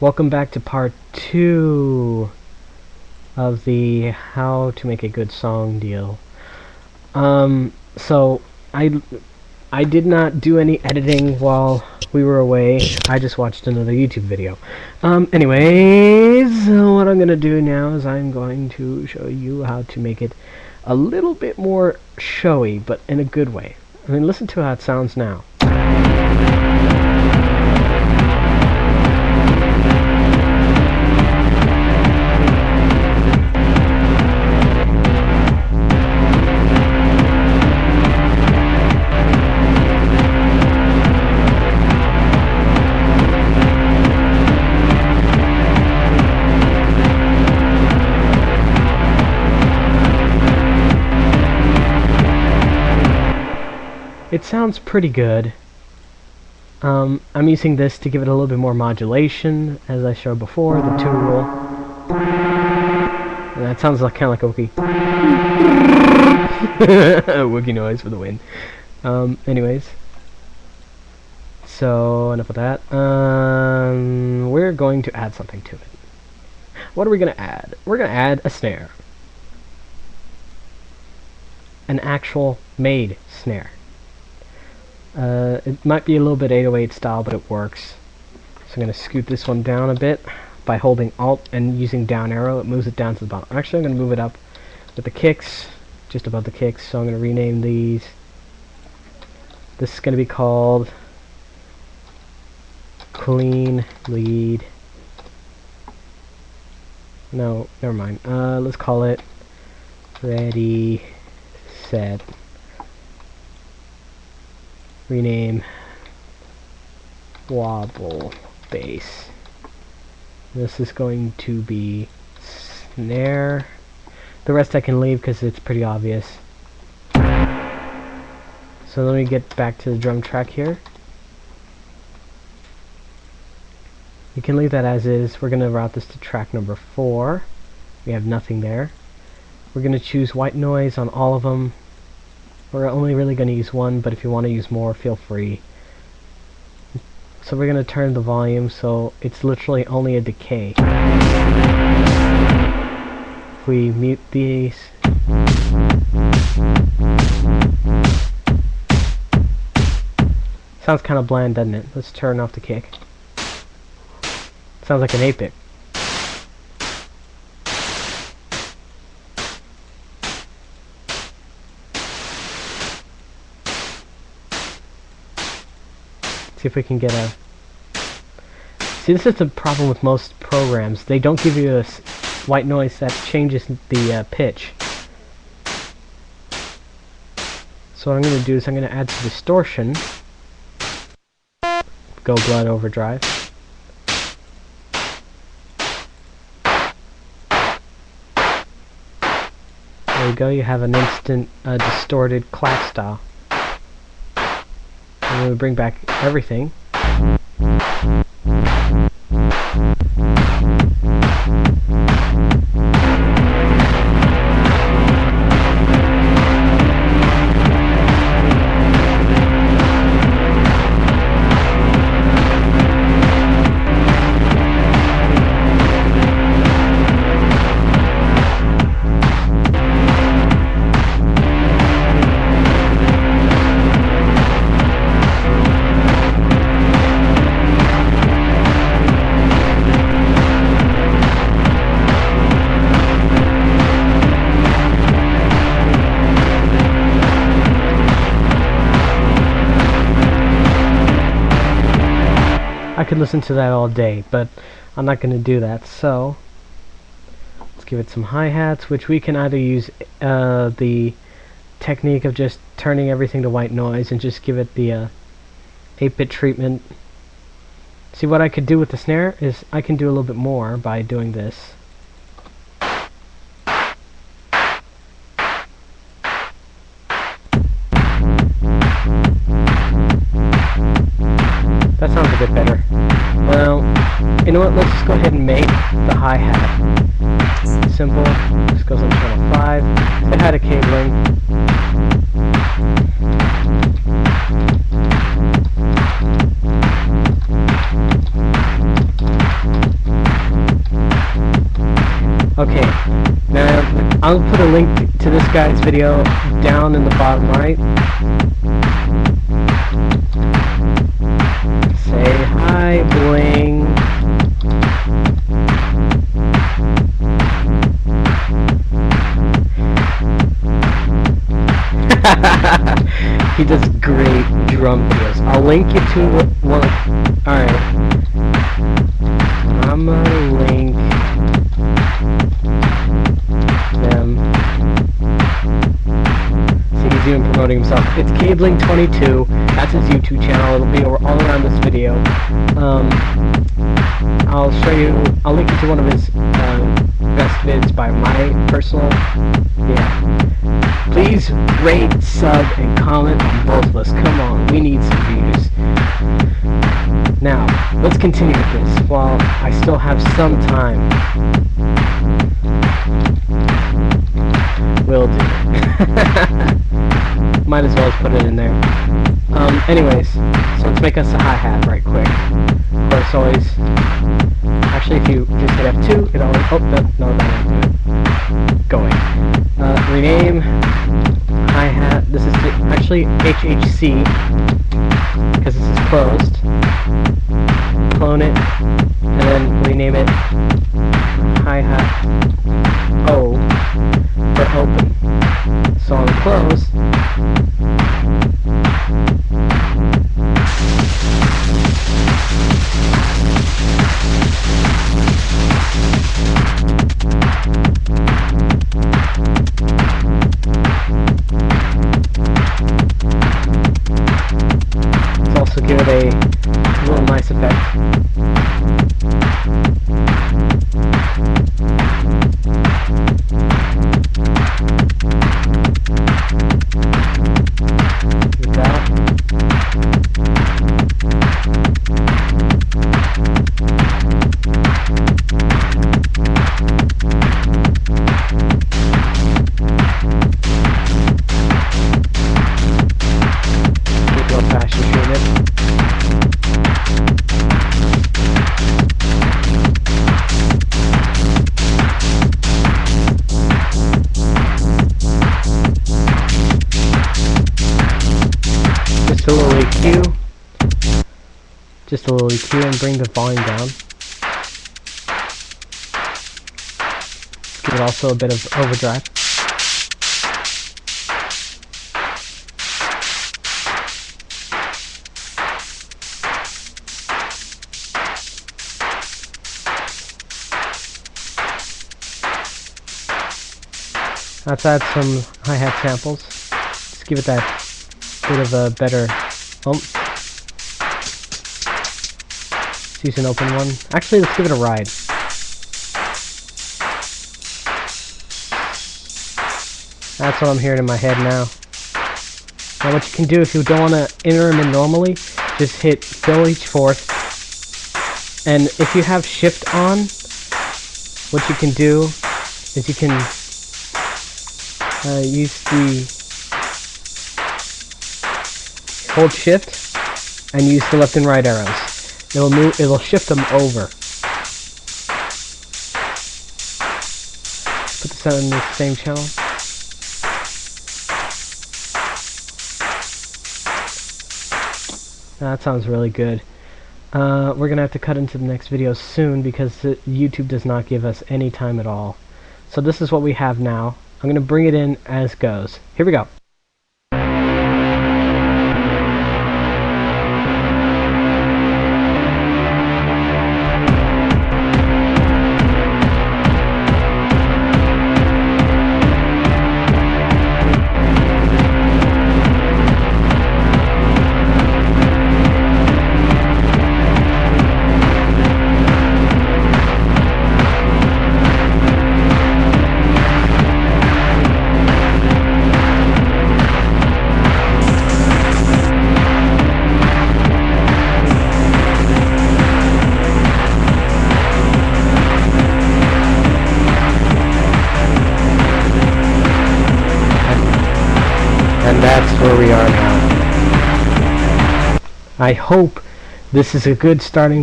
Welcome back to part 2 of the how to make a good song deal. So I did not do any editing while we were away. I just watched another YouTube video. Anyways, what I'm gonna do now is I'm going to show you how to make it a little bit more showy, but in a good way. I mean, listen to how it sounds now. It sounds pretty good. I'm using this to give it a little bit more modulation, as I showed before, the 2 rule. And that sounds like kind of like a wookie. A wookie noise for the win. Anyways. So, enough of that. We're going to add something to it. What are we going to add? We're going to add a snare. An actual made snare. It might be a little bit 808 style, but it works. So I'm going to scoot this one down a bit by holding Alt and using down arrow. It moves it down to the bottom. Actually, I'm going to move it up with the kicks, just above the kicks. So I'm going to rename these. This is going to be called Clean Lead. No, never mind. Let's call it Ready, Set. Rename wobble bass. This is going to be snare. The rest I can leave because it's pretty obvious. So let me get back to the drum track here. You can leave that as is. We're going to route this to track number 4. We have nothing there. We're going to choose white noise on all of them. We're only really going to use one, but if you want to use more, feel free. So we're going to turn the volume so it's literally only a decay. If we mute these, sounds kind of bland, doesn't it? Let's turn off the kick. Sounds like an 8-bit. See if we can get a... See, this is the problem with most programs. They don't give you a white noise that changes the pitch. So what I'm going to do is I'm going to add some distortion. Go Blood Overdrive. There you go, you have an instant distorted clap style. And then we bring back everything. I could listen to that all day, but I'm not going to do that, so let's give it some hi-hats, which we can either use the technique of just turning everything to white noise and just give it the 8-bit treatment. See, what I could do with the snare is I can do a little bit more by doing this. That sounds a bit better. Well, you know what, let's just go ahead and make the hi-hat simple. This goes on channel 5. It had a KBLING. I'll put a link to this guy's video down in the bottom right. Say hi, Bling. He does great drum videos. I'll link you to one. Alright. I'm gonna link them. See, he's even promoting himself. It's KBLING22. That's his YouTube channel. It'll be all around this video. I'll show you. I'll link you to one of his best vids by my personal. Yeah. Please rate, sub, and comment on both of us. Come on, we need some views. Now, let's continue with this while I still have some time. Will do. Might as well put it in there. Anyways, so let's make us a hi-hat right quick. Of course, always. Actually, if you just hit F2, it always. Oh, no, that won't do it. Going. Rename hi-hat. This is actually HHC because this is closed. Clone it and then rename it hi-hat O for open. So on close. Also give it a little nice effect. Like that. Go fast and tune it. Just a little EQ. Just a little EQ and bring the volume down. Give it also a bit of overdrive. Let's add some hi-hat samples. Just give it that bit of a better oomph. Let's use an open one. Actually, let's give it a ride. That's what I'm hearing in my head now. Now what you can do if you don't want to enter them in normally, just hit fill each fourth. And if you have shift on, what you can do is you can use the hold shift and use the left and right arrows. It'll shift them over. Put this on the same channel. That sounds really good. We're gonna have to cut into the next video soon because YouTube does not give us any time at all. So this is what we have now. I'm going to bring it in as goes. Here we go. And that's where we are now. I hope this is a good starting point.